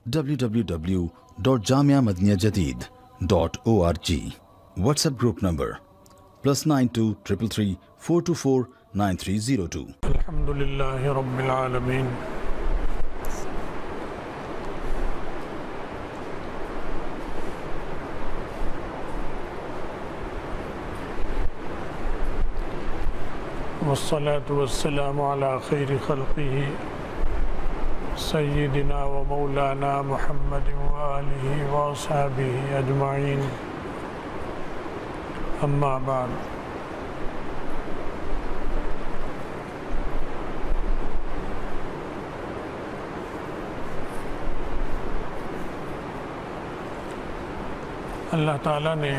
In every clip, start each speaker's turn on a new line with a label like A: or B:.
A: www.jamiamadiniyajadid.org. WhatsApp group number +92 333 424 9302.
B: الحمدللہ رب العالمین والصلاة والسلام على خیر خلقہ سیدنا و مولانا محمد وآلہ واصحابہ اجمعین، اما بعد۔ اللہ تعالیٰ نے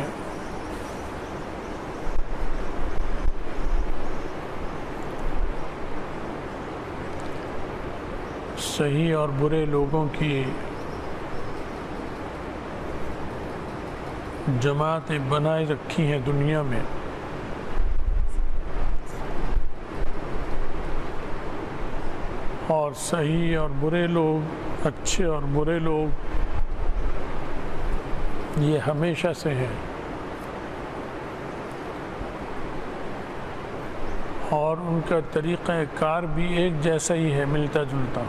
B: صحیح اور برے لوگوں کی جماعتیں بنائے رکھی ہیں دنیا میں، اور صحیح اور برے لوگ، اچھے اور برے لوگ یہ ہمیشہ سے ہیں، اور ان کا طریقہ کار بھی ایک جیسا ہی ہے، ملتا جلتا۔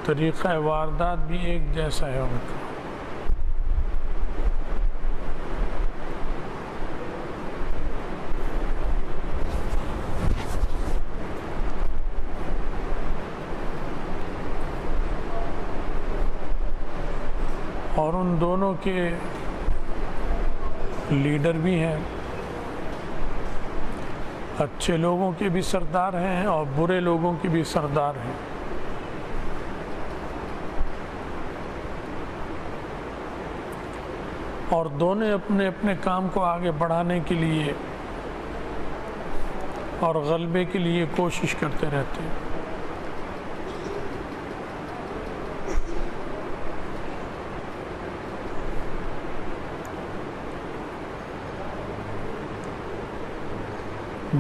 B: طریقہ واردات بھی ایک جیسا ہے ان کا۔ اور ان دونوں کے لیڈر بھی ہیں، اچھے لوگوں کے بھی سردار ہیں اور برے لوگوں کے بھی سردار ہیں۔ اور دونوں اپنے اپنے کام کو آگے بڑھانے کے لیے اور غلبے کے لیے کوشش کرتے رہتے ہیں۔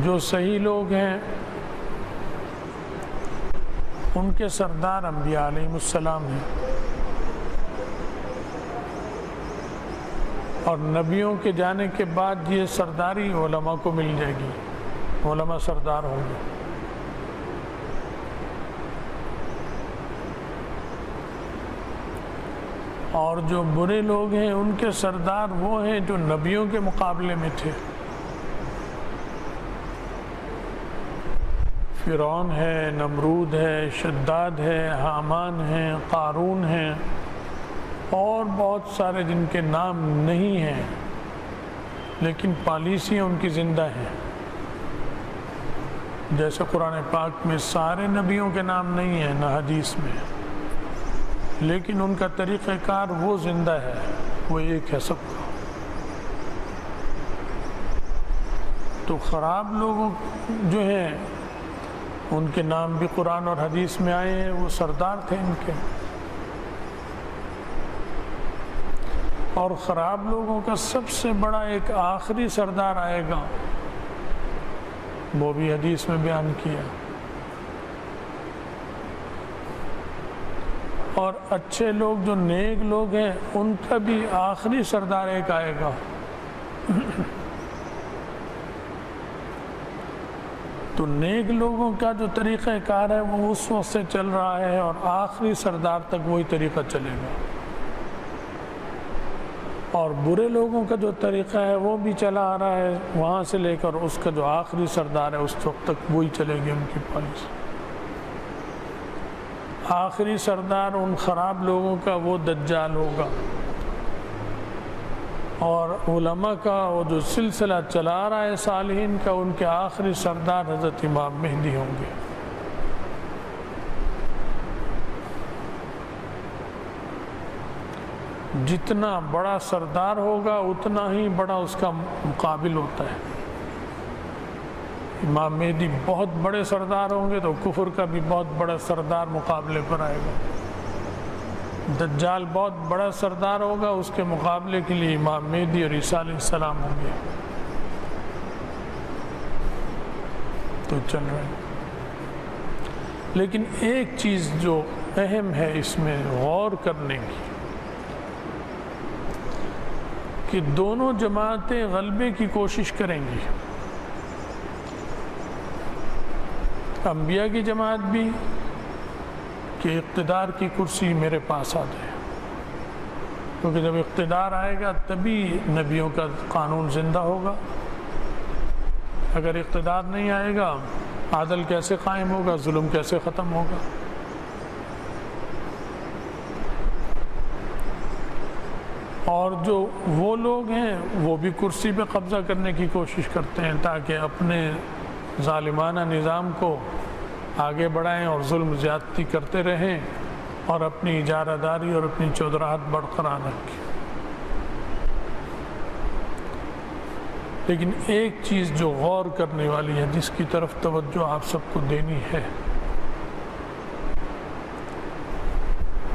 B: جو صحیح لوگ ہیں ان کے سردار انبیاء علیہ السلام ہیں، اور نبیوں کے جانے کے بعد یہ سرداری علماء کو مل جائے گی، علماء سردار ہوں گے۔ اور جو برے لوگ ہیں ان کے سردار وہ ہیں جو نبیوں کے مقابلے میں تھے۔ فرعون ہے، نمرود ہے، شداد ہے، حامان ہے، قارون ہے، اور بہت سارے جن کے نام نہیں ہیں لیکن پالیسیاں ان کی زندہ ہیں۔ جیسے قرآن پاک میں سارے نبیوں کے نام نہیں ہیں، نہ حدیث میں، لیکن ان کا طریقہ کار وہ زندہ ہے، وہ ایک ہے سب کا۔ تو خراب لوگوں جو ہیں ان کے نام بھی قرآن اور حدیث میں آئے ہیں، وہ سردار تھے ان کے۔ اور خراب لوگوں کا سب سے بڑا ایک آخری سردار آئے گا، وہ بھی حدیث میں بیان کیا۔ اور اچھے لوگ جو نیک لوگ ہیں ان کا بھی آخری سردار ایک آئے گا۔ تو نیک لوگوں کا جو طریقہ کار ہے وہ اس وقت سے چل رہا ہے، اور آخری سردار تک وہی طریقہ چلے گا۔ اور برے لوگوں کا جو طریقہ ہے وہ بھی چلا آ رہا ہے، وہاں سے لے کر اس کا جو آخری سردار ہے اس وقت تک وہی چلے گی ان کی پالیسی۔ آخری سردار ان خراب لوگوں کا وہ دجال ہوگا، اور علماء کا وہ جو سلسلہ چلا رہا ہے صالحین کا، ان کے آخری سردار حضرت امام مہدی ہوں گے۔ جتنا بڑا سردار ہوگا اتنا ہی بڑا اس کا مقابل ہوتا ہے۔ امام مہدی بہت بڑے سردار ہوں گے تو کفر کا بھی بہت بڑا سردار مقابلے پر آئے گا۔ دجال بہت بڑا سردار ہوگا، اس کے مقابلے کے لیے امام مہدی اور عیسیٰ علیہ السلام ہوں گے. تو چل رہے ہیں. لیکن ایک چیز جو اہم ہے اس میں غور کرنے کی کہ دونوں جماعتیں غلبے کی کوشش کریں گی. انبیاء کی جماعت بھی کہ اقتدار کی کرسی میرے پاس آ جائے، کیونکہ جب اقتدار آئے گا تبھی نبیوں کا قانون زندہ ہوگا. اگر اقتدار نہیں آئے گا عدل کیسے قائم ہوگا، ظلم کیسے ختم ہوگا. اور جو وہ لوگ ہیں وہ بھی کرسی پہ قبضہ کرنے کی کوشش کرتے ہیں تاکہ اپنے ظالمانہ نظام کو آگے بڑھائیں اور ظلم زیادتی کرتے رہیں اور اپنی اجارہ داری اور اپنی چودراہٹ برقرار رکھیں. لیکن ایک چیز جو غور کرنے والی ہے، جس کی طرف توجہ آپ سب کو دینی ہے،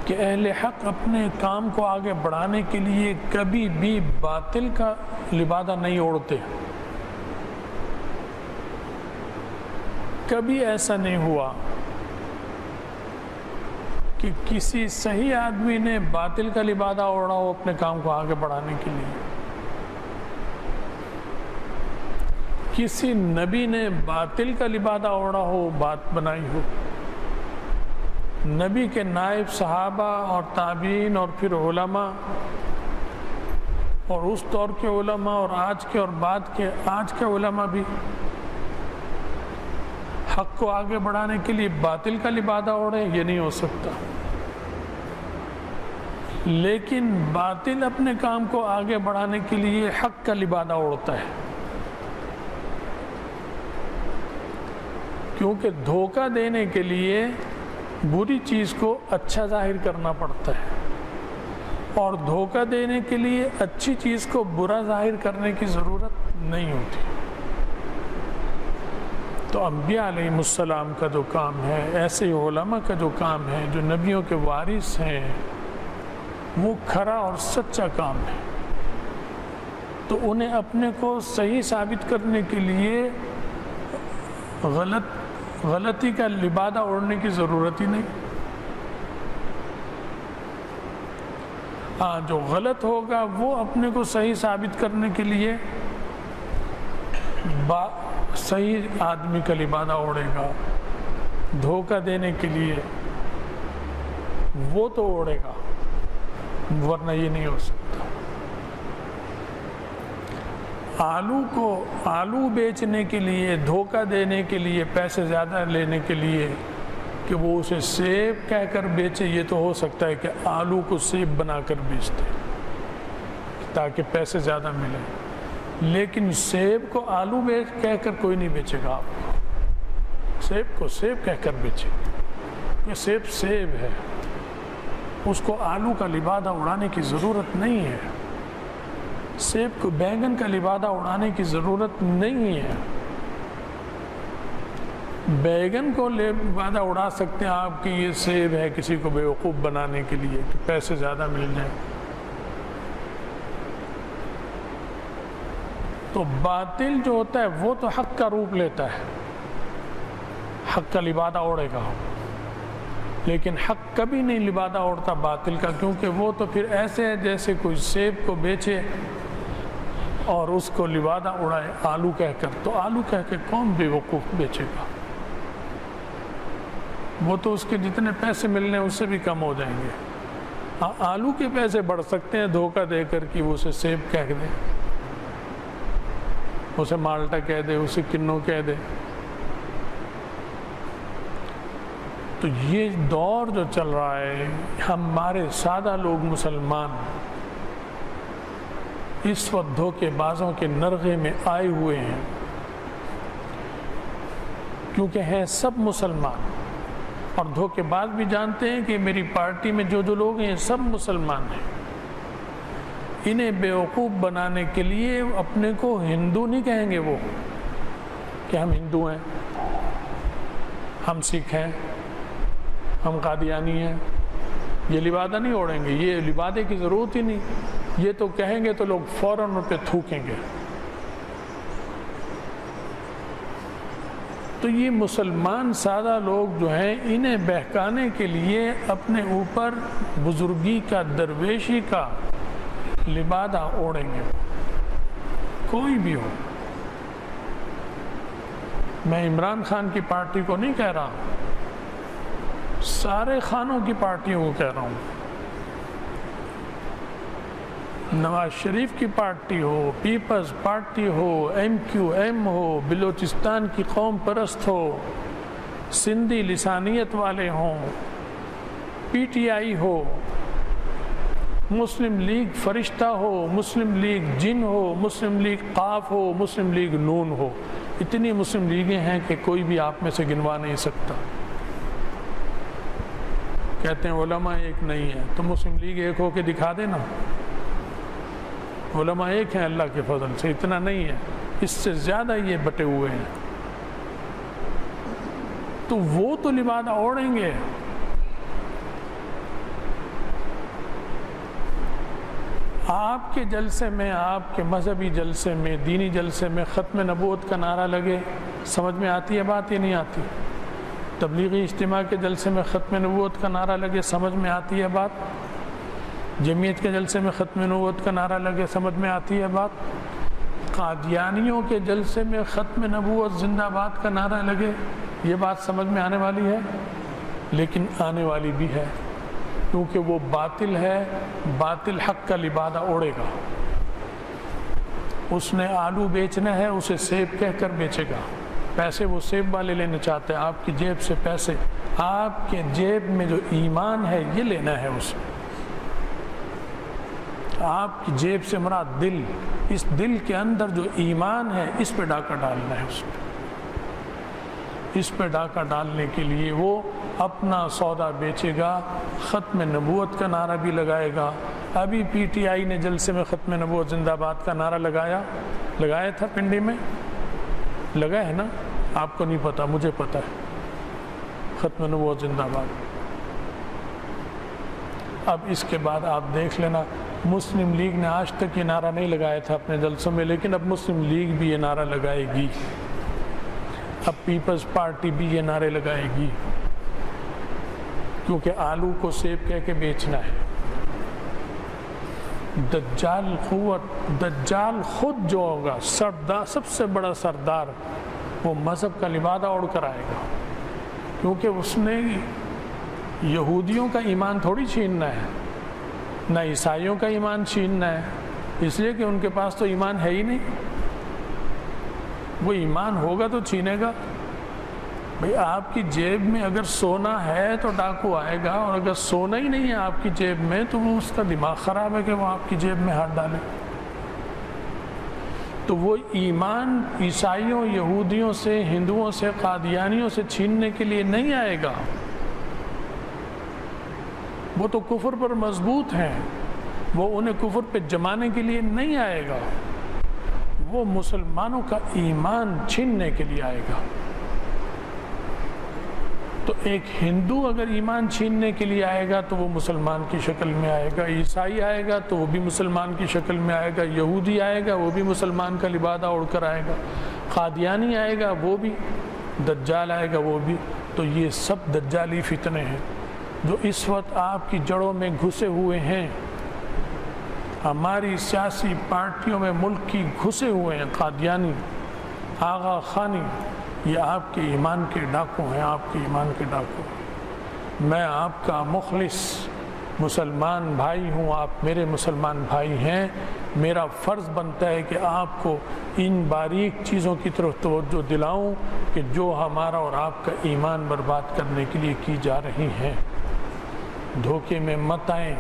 B: کہ اہل حق اپنے کام کو آگے بڑھانے کے لیے کبھی بھی باطل کا لبادہ نہیں اوڑھتے. کبھی ایسا نہیں ہوا کہ کسی صحیح آدمی نے باطل کا لبادہ اوڑھا ہو اپنے کام کو آگے بڑھانے کے لیے. کسی نبی نے باطل کا لبادہ اوڑھا ہو، بات بنائی ہو. نبی کے نائب صحابہ اور تابعین اور پھر علماء اور اس دور کے علماء اور آج کے اور بعد کے آج کے علماء بھی حق کو آگے بڑھانے کے لیے باطل کا لبادہ اوڑھے، یہ نہیں ہو سکتا. لیکن باطل اپنے کام کو آگے بڑھانے کے لیے حق کا لبادہ اوڑھتا ہے، کیونکہ دھوکہ دینے کے لیے بری چیز کو اچھا ظاہر کرنا پڑتا ہے اور دھوکہ دینے کے لیے اچھی چیز کو برا ظاہر کرنے کی ضرورت نہیں ہوتی. تو انبیاء علیہ السلام کا جو کام ہے، ایسے ہی علماء کا جو کام ہے جو نبیوں کے وارث ہیں، وہ کھرا اور سچا کام ہے. تو انہیں اپنے کو صحیح ثابت کرنے کے لیے غلطی کا لبادہ اوڑھنے کی ضرورت ہی نہیں. ہاں، جو غلط ہوگا وہ اپنے کو صحیح ثابت کرنے کے لیے صحیح آدمی کا لبادہ اوڑھے گا. دھوکہ دینے کے لیے وہ تو اوڑھے گا، ورنہ یہ نہیں ہو سکتا. آلو بیچنے کے لیے، دھوکہ دینے کے لیے، پیسے زیادہ لینے کے لیے کہ وہ اسے سیب کہہ کر بیچے، یہ تو ہو سکتا ہے کہ آلو کو سیب بنا کر بیچتے تاکہ پیسے زیادہ ملیں. لیکن سیب کو آلو کہہ کر کوئی نہیں بیچے گا. آپ کو سیب کو سیب کہہ کر بیچے، یہ سیب سیب ہے، اس کو آلو کا لبادہ اڑانے کی ضرورت نہیں ہے. سیب کو بیگن کا لبادہ اڑانے کی ضرورت نہیں ہے. بیگن کو لبادہ اڑا سکتے ہیں آپ کہ یہ سیب ہے، کسی کو بیوقوف بنانے کے لیے کہ پیسے زیادہ مل جائیں. تو باطل جو ہوتا ہے وہ تو حق کا روپ لیتا ہے، حق کا لبادہ اوڑھے گا. لیکن حق کبھی نہیں لبادہ اوڑھتا باطل کا، کیونکہ وہ تو پھر ایسے ہے جیسے کوئی سیب کو بیچے اور اس کو لبادہ اڑائے آلو کہہ کر. تو آلو کہہ کے کون بے وقوف بیچے گا؟ وہ تو اس کے جتنے پیسے ملنے اس سے بھی کم ہو جائیں گے. آلو کے پیسے بڑھ سکتے ہیں دھوکہ دے کر کہ وہ اسے سیب کہہ دے، اسے مالٹا کہہ دے، اسے کنو کہہ دے. تو یہ دور جو چل رہا ہے، ہمارے سادہ لوگ مسلمان اس وقت دھوکے بازوں کے نرغے میں آئے ہوئے ہیں، کیونکہ ہیں سب مسلمان اور دھوکے باز بھی جانتے ہیں کہ میری پارٹی میں جو لوگ ہیں سب مسلمان ہیں. انہیں بیوقوف بنانے کے لیے اپنے کو ہندو نہیں کہیں گے وہ کہ ہم ہندو ہیں، ہم سکھ ہیں، ہم قادیانی ہیں، یہ لبادہ نہیں اوڑھیں گے، یہ لبادے کی ضرورت ہی نہیں، یہ تو کہیں گے تو لوگ فوراً ان پہ تھوکیں گے۔ تو یہ مسلمان سادہ لوگ جو ہیں، انہیں بہکانے کے لیے اپنے اوپر بزرگی کا، درویشی کا لبادہ اوڑھیں گے، کوئی بھی ہو۔ میں عمران خان کی پارٹی کو نہیں کہہ رہا، سارے خانوں کی پارٹیوں کو کہہ رہا ہوں، نواز شریف کی پارٹی ہو، پیپلز پارٹی ہو، ایم کیو ایم ہو، بلوچستان کی قوم پرست ہو، سندھی لسانیت والے ہوں، P T I who, Muslim league فرشتہ ہو، مسلم لیگ جن ہو، مسلم لیگ قاف ہو، مسلم لیگ نون ہو، اتنی مسلم لیگیں ہیں کہ کوئی بھی آپ میں سے گنوا نہیں سکتا۔ کہتے ہیں علماء ایک نہیں ہے، تو مسلم لیگ ایک ہو کے دکھا دینا، علماء ایک ہیں اللہ کے فضل سے، اتنا نہیں ہے، اس سے زیادہ یہ بٹے ہوئے ہیں۔ تو وہ تو لبادہ اوڑھیں گے، آپ کے جلسے میں، آپ کے مذہبی جلسے میں، دینی جلسے میں ختم نبوت کا نعرہ لگے، سمجھ میں آتی ہے بات یا نہیں آتی؟ تبلیغی اجتماع کے جلسے میں ختم نبوت کا نعرہ لگے، سمجھ میں آتی ہے بات؟ جمعیت کے جلسے میں ختم نبوت کا نعرہ لگے، سمجھ میں آتی ہے بات؟ قادیانیوں کے جلسے میں ختم نبوت زندہ باد کا نعرہ لگے، یہ بات سمجھ میں آنے والی ہے؟ لیکن آنے والی بھی ہے، کیونکہ وہ باطل ہے، باطل حق کا لبادہ اوڑھے گا۔ اس نے آلو بیچنا ہے، اسے سیب کہہ کر بیچے گا، پیسے وہ سیب والے لینا چاہتے ہیں، آپ کی جیب سے پیسے، آپ کے جیب میں جو ایمان ہے یہ لینا ہے اسے، آپ کی جیب سے مراد دل، اس دل کے اندر جو ایمان ہے اس پہ ڈاکہ ڈالنا ہے، اس پہ ڈاکہ ڈالنے کے لیے وہ اپنا سودا بیچے گا، ختم نبوت کا نعرہ بھی لگائے گا۔ ابھی پی ٹی آئی نے جلسے میں ختم نبوت زندہ باد کا نعرہ لگایا تھا، پنڈی میں لگا ہے نا؟ آپ کو نہیں پتا، مجھے پتا ہے، ختم نبوت زندہ باد۔ اب اس کے بعد آپ دیکھ لینا، مسلم لیگ نے آج تک یہ نعرہ نہیں لگایا تھا اپنے جلسوں میں، لیکن اب مسلم لیگ بھی یہ نعرہ لگائے گی، اب پیپلز پارٹی بھی یہ نعرے لگائے گی، کیونکہ آلو کو سیب کہہ کے بیچنا ہے۔ دجال خود جو ہوگا سردار، سب سے بڑا سردار، وہ مذہب کا لبادہ اوڑھ کر آئے گا، کیونکہ اس نے یہودیوں کا ایمان تھوڑی چھیننا ہے، نہ عیسائیوں کا ایمان چھیننا ہے، اس لیے کہ ان کے پاس تو ایمان ہے ہی نہیں، وہ ایمان ہوگا تو چھینے گا۔ بھئی آپ کی جیب میں اگر سونا ہے تو ڈاکو آئے گا، اور اگر سونا ہی نہیں ہے آپ کی جیب میں تو وہ اس کا دماغ خراب ہے کہ وہ آپ کی جیب میں ہاتھ ڈالے۔ تو وہ ایمان عیسائیوں، یہودیوں سے، ہندوؤں سے، قادیانیوں سے چھیننے کے لیے نہیں آئے گا، وہ تو کفر پر مضبوط ہیں، وہ انہیں کفر پہ جمانے کے لیے نہیں آئے گا، وہ مسلمانوں کا ایمان چھیننے کے لیے آئے گا۔ تو ایک ہندو اگر ایمان چھیننے کے لیے آئے گا تو وہ مسلمان کی شکل میں آئے گا، عیسائی آئے گا تو وہ بھی مسلمان کی شکل میں آئے گا، یہودی آئے گا وہ بھی مسلمان کا لبادہ اوڑھ کر آئے گا، قادیانی آئے گا وہ بھی، دجال آئے گا وہ بھی۔ تو یہ سب دجالی فتنے ہیں جو اس وقت آپ کی جڑوں میں گھسے ہوئے ہیں، ہماری سیاسی پارٹیوں میں ملک کی گھسے ہوئے ہیں۔ قادیانی، آغا خانی، یہ آپ کے ایمان کے ڈاکو ہیں، آپ کے ایمان کے ڈاکو۔ میں آپ کا مخلص مسلمان بھائی ہوں، آپ میرے مسلمان بھائی ہیں، میرا فرض بنتا ہے کہ آپ کو ان باریک چیزوں کی طرف توجہ دلاؤں کہ جو ہمارا اور آپ کا ایمان برباد کرنے کے لیے کی جا رہی ہیں۔ دھوکے میں مت آئیں،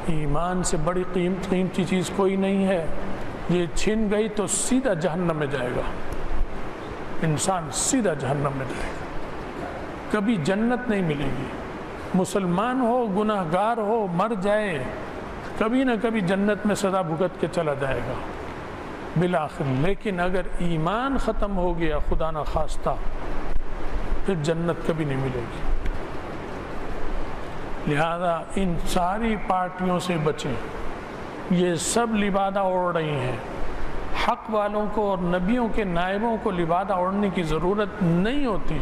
B: ایمان سے بڑی قیمتی چیز کوئی نہیں ہے، یہ چھن گئی تو سیدھا جہنم میں جائے گا، انسان سیدھا جہنم میں جائے گا، کبھی جنت نہیں ملے گی۔ مسلمان ہو، گناہ گار ہو، مر جائے، کبھی نہ کبھی جنت میں سزا بھگت کے چلا جائے گا بالآخر، لیکن اگر ایمان ختم ہو گیا خدا نہ خواستہ، پھر جنت کبھی نہیں ملے گی۔ لہذا ان ساری پارٹیوں سے بچیں، یہ سب لبادہ اوڑھ رہی ہیں۔ حق والوں کو اور نبیوں کے نائبوں کو لبادہ اوڑھنے کی ضرورت نہیں ہوتی،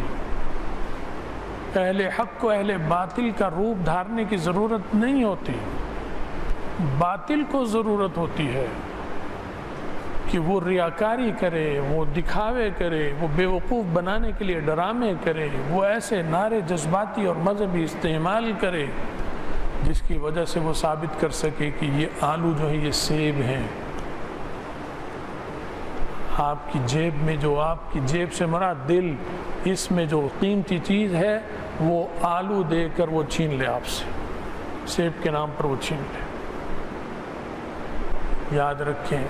B: اہل حق کو اہل باطل کا روپ دھارنے کی ضرورت نہیں ہوتی، باطل کو ضرورت ہوتی ہے کہ وہ ریاکاری کرے، وہ دکھاوے کرے، وہ بیوقوف بنانے کے لیے ڈرامے کرے، وہ ایسے نعرے جذباتی اور مذہبی استعمال کرے جس کی وجہ سے وہ ثابت کر سکے کہ یہ آلو جو ہے یہ سیب ہیں۔ آپ کی جیب میں جو، آپ کی جیب سے مراد دل، اس میں جو قیمتی چیز ہے وہ آلو دے کر وہ چھین لے آپ سے، سیب کے نام پر وہ چھین لے۔ یاد رکھیں،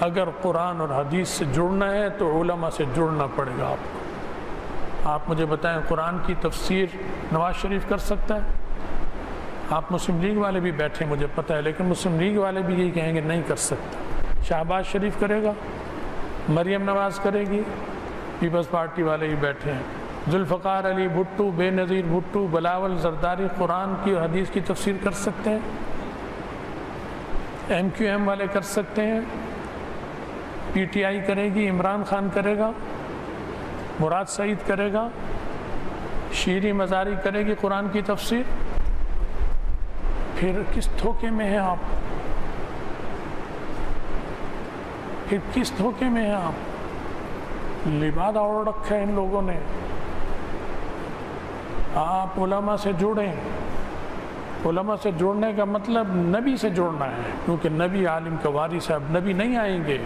B: اگر قرآن اور حدیث سے جڑنا ہے تو علماء سے جڑنا پڑے گا آپ کو۔ آپ مجھے بتائیں، قرآن کی تفسیر نواز شریف کر سکتا ہے؟ آپ مسلم لیگ والے بھی بیٹھے مجھے پتہ ہے، لیکن مسلم لیگ والے بھی یہی کہیں گے نہیں کر سکتا۔ شہباز شریف کرے گا، مریم نواز کرے گی، پیپلز پارٹی والے ہی بیٹھے ہیں۔ ذوالفقار علی بھٹو، بے نظیر بھٹو، بلاول زرداری قرآن کی اور حدیث کی تفسیر کر سکتے ہیں؟ ایم کیو ایم والے کر سکتے ہیں، پی ٹی آئی کرے گی، عمران خان کرے گا، مراد سعید کرے گا، شیریں مزاری کرے گی قرآن کی تفسیر؟ پھر کس دھوکے میں ہیں آپ؟ پھر کس دھوکے میں ہیں آپ؟ لبادہ اوڑھ رکھا ہے ان لوگوں نے۔ آپ علماء سے جڑیں۔ علماء سے جوڑنے کا مطلب نبی سے جوڑنا ہے، کیونکہ نبی عالم کا وارث ہے۔ اب نبی نہیں آئیں گے،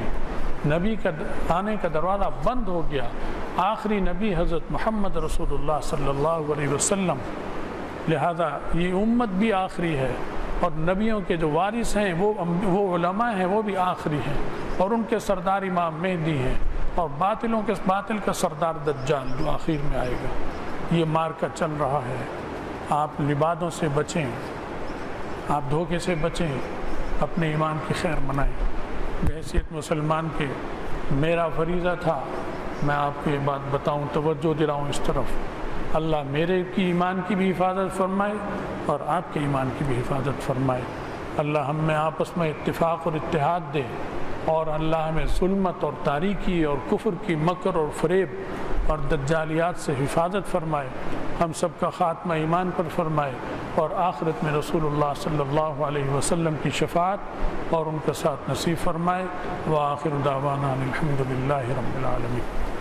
B: نبی کا آنے کا دروازہ بند ہو گیا۔ آخری نبی حضرت محمد رسول اللہ صلی اللہ علیہ وسلم، لہذا یہ امت بھی آخری ہے، اور نبیوں کے جو وارث ہیں وہ علماء ہیں، وہ بھی آخری ہیں، اور ان کے سردار امام مہدی ہیں، اور باطل کا سردار دجال جو آخر میں آئے گا۔ یہ مارکا چل رہا ہے۔ آپ لبادوں سے بچیں، آپ دھوکے سے بچیں، اپنے ایمان کی خیر منائیں۔ بحیثیت مسلمان کے میرا فریضہ تھا میں آپ کو یہ بات بتاؤں، توجہ دلاؤں اس طرف۔ اللہ میرے کی ایمان کی بھی حفاظت فرمائے اور آپ کے ایمان کی بھی حفاظت فرمائے۔ اللہ ہم میں آپس میں اتفاق اور اتحاد دے، اور اللہ ہمیں ظلمت اور تاریکی اور کفر کی مکر اور فریب اور دجالیات سے حفاظت فرمائے۔ ہم سب کا خاتمہ ایمان پر فرمائے، اور آخرت میں رسول اللہ صلی اللہ علیہ وسلم کی شفاعت اور ان کا ساتھ نصیب فرمائے۔ وآخر دعوانا الحمد للہ رب العالمین۔